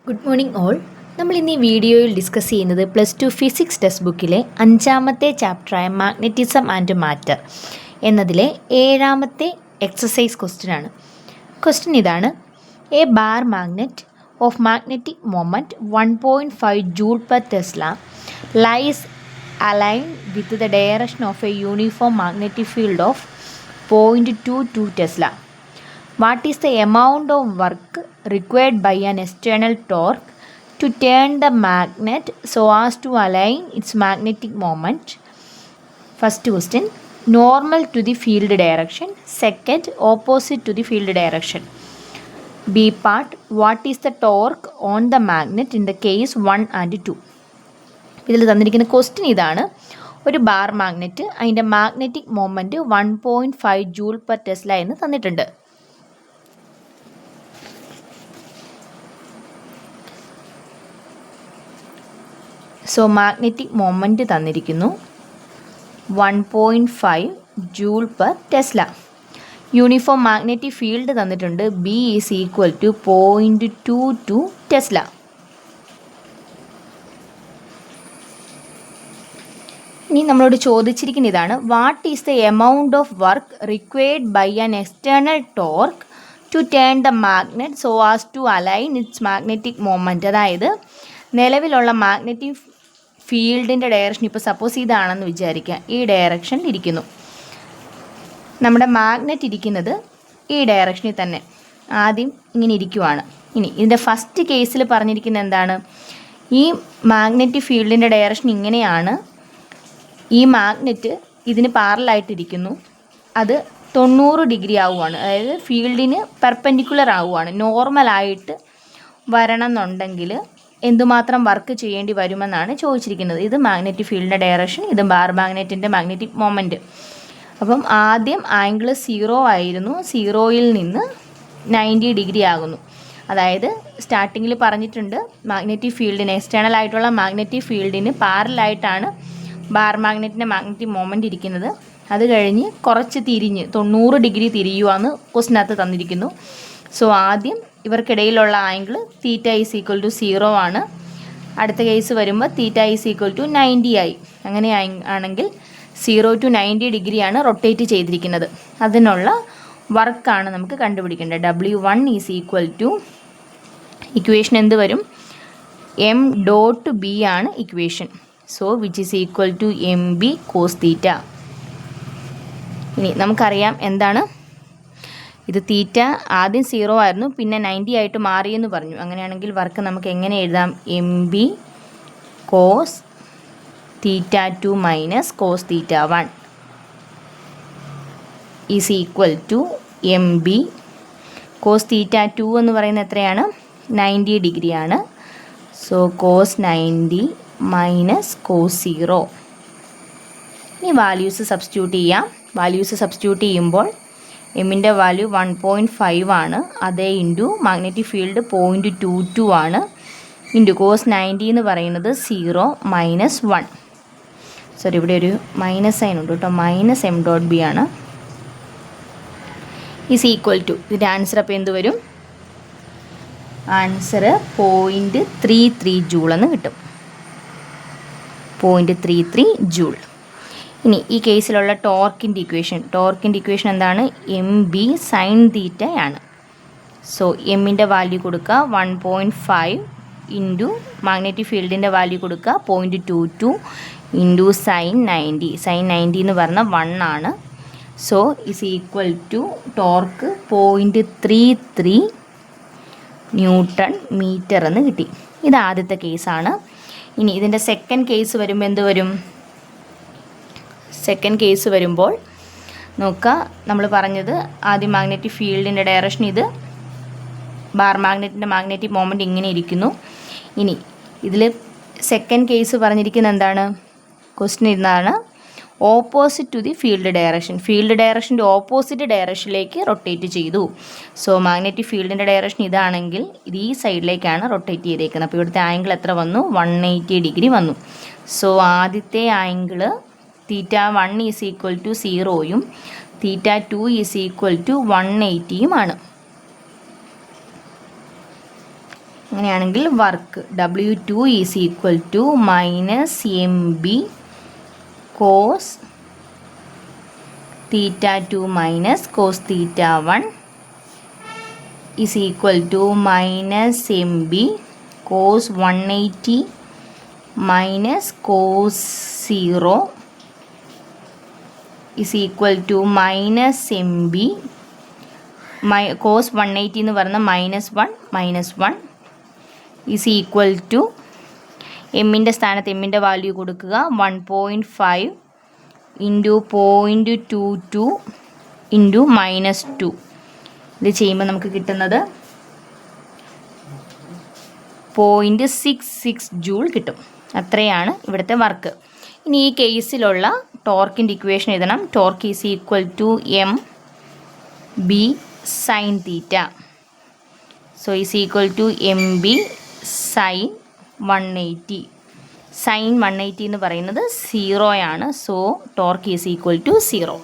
Good morning all. നമ്മൾ ഇന്ന് ഈ വീഡിയോയിൽ ഡിസ്കസ് ചെയ്യുന്നത് +2 ഫിസിക്സ് ടെക്സ്റ്റ് ബുക്കിലെ 5ാമത്തെ ചാപ്റ്ററായ മാഗ്നറ്റിസം ആൻഡ് മാറ്റർ എന്നതിലെ 7ാമത്തെ എക്സസൈസ് ക്വസ്റ്റ്യനാണ്. ക്വസ്റ്റ്യൻ ഇതാണ്: a bar magnet of magnetic moment 1.5 joule per tesla lies align with the direction of a uniform magnetic field of 0.22 tesla. What is the amount of work required by an external torque to turn the magnet so as to align its magnetic moment? First question, normal to the field direction. Second, opposite to the field direction. B part, what is the torque on the magnet in the case 1 and 2? ഇതിൽ തന്നിരിക്കുന്ന question ഇതാണ്: ഒരു bar magnet, അതിൻ്റെ magnetic moment 1.5 joule per tesla എന്ന് തന്നിട്ടുണ്ട്. So magnetic moment തന്നിരിക്കുന്നു 1.5 joule per tesla. Uniform magnetic field തന്നിട്ടുണ്ട്, B is equal to 0.22 tesla. ഇനി നമ്മളോട് ചോദിച്ചിരിക്കുന്ന ഇതാണ്: what is the amount of work required by an external torque to turn the magnet so as to align its magnetic moment. അതായത് നിലവിലുള്ള magnetic ഫീൽഡിൻ്റെ direction ഇപ്പോൾ suppose ഇതാണെന്ന് വിചാരിക്കുക, ഈ ഡയറക്ഷനിൽ ഇരിക്കുന്നു. നമ്മുടെ മാഗ്നറ്റ് ഇരിക്കുന്നത് ഈ ഡയറക്ഷനിൽ തന്നെ ആദ്യം ഇങ്ങനെ ഇരിക്കുവാണ്. ഇനി ഇതിൻ്റെ ഫസ്റ്റ് കേസിൽ പറഞ്ഞിരിക്കുന്നത് എന്താണ്? ഈ മാഗ്നറ്റിക് ഫീൽഡിൻ്റെ ഡയറക്ഷൻ ഇങ്ങനെയാണ്. ഈ മാഗ്നറ്റ് ഇതിന് പാരലായിട്ടിരിക്കുന്നു. അത് 90 ഡിഗ്രി ആവുകയാണ്, അതായത് ഫീൽഡിന് പെർപെൻഡിക്കുലർ ആവുകയാണ്. നോർമലായിട്ട് വരണം എന്നുണ്ടെങ്കിൽ എന്തുമാത്രം വർക്ക് ചെയ്യേണ്ടി വരുമെന്നാണ് ചോദിച്ചിരിക്കുന്നത്. ഇത് മാഗ്നറ്റിക് ഫീൽഡിൻ്റെ ഡയറക്ഷൻ, ഇത് ബാർ മാഗ്നറ്റിൻ്റെ മാഗ്നറ്റിക് മൊമെൻറ്റ്. അപ്പം ആദ്യം ആംഗിൾ 0 ആയിരുന്നു, 0യിൽ നിന്ന് 90 ഡിഗ്രി ആകുന്നു. അതായത് സ്റ്റാർട്ടിങ്ങിൽ പറഞ്ഞിട്ടുണ്ട് മാഗ്നറ്റിക് ഫീൽഡിന്, എക്സ്റ്റേണൽ ആയിട്ടുള്ള മാഗ്നറ്റിക് ഫീൽഡിന് പാരലായിട്ടാണ് ബാർ മാഗ്നറ്റിൻ്റെ മാഗ്നറ്റിക് മൊമെൻറ്റ് ഇരിക്കുന്നത്. അത് കഴിഞ്ഞ് കുറച്ച് തിരിഞ്ഞ് 90 ഡിഗ്രി തിരിയുവാന്ന് ക്വസ്റ്റിനകത്ത് തന്നിരിക്കുന്നു. സോ ആദ്യം ഇവർക്കിടയിലുള്ള angle theta is equal to 0 ആണ്. അടുത്ത കേസ് വരുമ്പോൾ തീറ്റ ഈസ് ഈക്വൽ ടു 90 ആയി. അങ്ങനെ ആണെങ്കിൽ 0 to 90 ഡിഗ്രിയാണ് റൊട്ടേറ്റ് ചെയ്തിരിക്കുന്നത്. അതിനുള്ള വർക്കാണ് നമുക്ക് കണ്ടുപിടിക്കേണ്ടത്. W1 is equal to, equation എന്ത് വരും? m.b ആണ് equation. So which is equal to mb cos theta. ഇനി നമുക്കറിയാം എന്താണ് ഇത്. തീറ്റ ആദ്യം 0 ആയിരുന്നു, പിന്നെ 90 ആയിട്ട് മാറിയെന്ന് പറഞ്ഞു. അങ്ങനെയാണെങ്കിൽ വർക്ക് നമുക്ക് എങ്ങനെ എഴുതാം? mb cos theta 2 minus cos theta 1 is equal to mb cos theta 2 എന്ന് പറയുന്നത് എത്രയാണ്? 90 ഡിഗ്രിയാണ്. So cos 90 minus cos 0. ഇനി വാല്യൂസ് സബ്സ്റ്റിറ്റ്യൂട്ട് ചെയ്യാം. വാല്യൂസ് സബ്സ്റ്റിറ്റ്യൂട്ട് ചെയ്യുമ്പോൾ എമ്മിൻ്റെ വാല്യൂ 1.5 ആണ്, അതേ ഇൻറ്റു മാഗ്നറ്റിക് ഫീൽഡ് 0.22 ആണ്, ഇൻറ്റു കോസ് 90 എന്ന് പറയുന്നത് 0 മൈനസ് 1. സോറി, ഇവിടെ ഒരു മൈനസ് സൈൻ ഉണ്ട് കേട്ടോ, മൈനസ് m.b ആണ്. ഈസ് ഈക്വൽ ടു, ഇതിൻ്റെ ആൻസർ അപ്പോൾ എന്ത് വരും? ആൻസർ 0.33 ജൂൾ എന്ന് കിട്ടും. 0.33 ജൂൾ. ഇനി ഈ കേസിലുള്ള ടോർക്കിൻ്റെ ഇക്വേഷൻ എന്താണ്? mb സൈൻ തീറ്റ ആണ്. സോ എമ്മിൻ്റെ വാല്യൂ കൊടുക്കുക 1.5 ഇൻറ്റു മാഗ്നറ്റിക് ഫീൽഡിൻ്റെ വാല്യൂ കൊടുക്കുക 0.22 ഇൻറ്റു സൈൻ 90. സൈൻ 90 എന്ന് പറഞ്ഞാൽ 1 ആണ്. So is equal to torque 0.33 newton metre എന്ന് കിട്ടി. ഇത് ആദ്യത്തെ കേസാണ്. ഇനി ഇതിൻ്റെ സെക്കൻഡ് കേസ് വരുമ്പോൾ എന്ത് വരും? സെക്കൻഡ് കേസ് വരുമ്പോൾ നോക്കുക, നമ്മൾ പറഞ്ഞത് ആദ്യം മാഗ്നറ്റിക് ഫീൽഡിൻ്റെ ഡയറക്ഷൻ ഇത്, ബാർ മാഗ്നറ്റിൻ്റെ മാഗ്നറ്റിക് മൊമെൻറ്റ് ഇങ്ങനെ ഇരിക്കുന്നു. ഇനി ഇതിൽ സെക്കൻഡ് കേസ് പറഞ്ഞിരിക്കുന്നത് എന്താണ്? ക്വസ്റ്റ്യൻ ഇതാണ്: ഓപ്പോസിറ്റ് ടു ദി ഫീൽഡ് ഡയറക്ഷൻ്റെ ഓപ്പോസിറ്റ് ഡയറക്ഷനിലേക്ക് റൊട്ടേറ്റ് ചെയ്തു. സോ മാഗ്നറ്റിക് ഫീൽഡിൻ്റെ ഡയറക്ഷൻ ഇതാണെങ്കിൽ ഇത് ഈ സൈഡിലേക്കാണ് റൊട്ടേറ്റ് ചെയ്തേക്കുന്നത്. അപ്പോൾ ഇവിടുത്തെ ആംഗിൾ എത്ര വന്നു? 180 ഡിഗ്രി വന്നു. സോ ആദ്യത്തെ angle theta 1 is equal to 0യും തീറ്റ 2 ഈസ് ഈക്വൽ ടു 180യും ആണ്. അങ്ങനെയാണെങ്കിൽ work W2 is equal to minus MB cos θ2 minus cos θ1 is equal to minus MB cos 180 minus cos 0 is equal to minus MB cos 180 എന്ന് പറയുന്നത് -1 is equal to എമ്മിൻ്റെ സ്ഥാനത്ത് എമ്മിൻ്റെ value കൊടുക്കുക 1.5 into 0.22 into -2. ഇത് ചെയ്യുമ്പോൾ നമുക്ക് കിട്ടുന്നത് 0.66 ജൂൾ കിട്ടും. അത്രയാണ് ഇവിടുത്തെ വർക്ക്. ഇനി ഈ കേസിലുള്ള ടോർക്കിൻ്റെ ഇക്വേഷൻ എഴുതണം. Torque is equal to MB sin theta. So is equal to MB sin 180. Sin 180 എന്ന് പറയുന്നത് 0 ആണ്. So torque is equal to 0.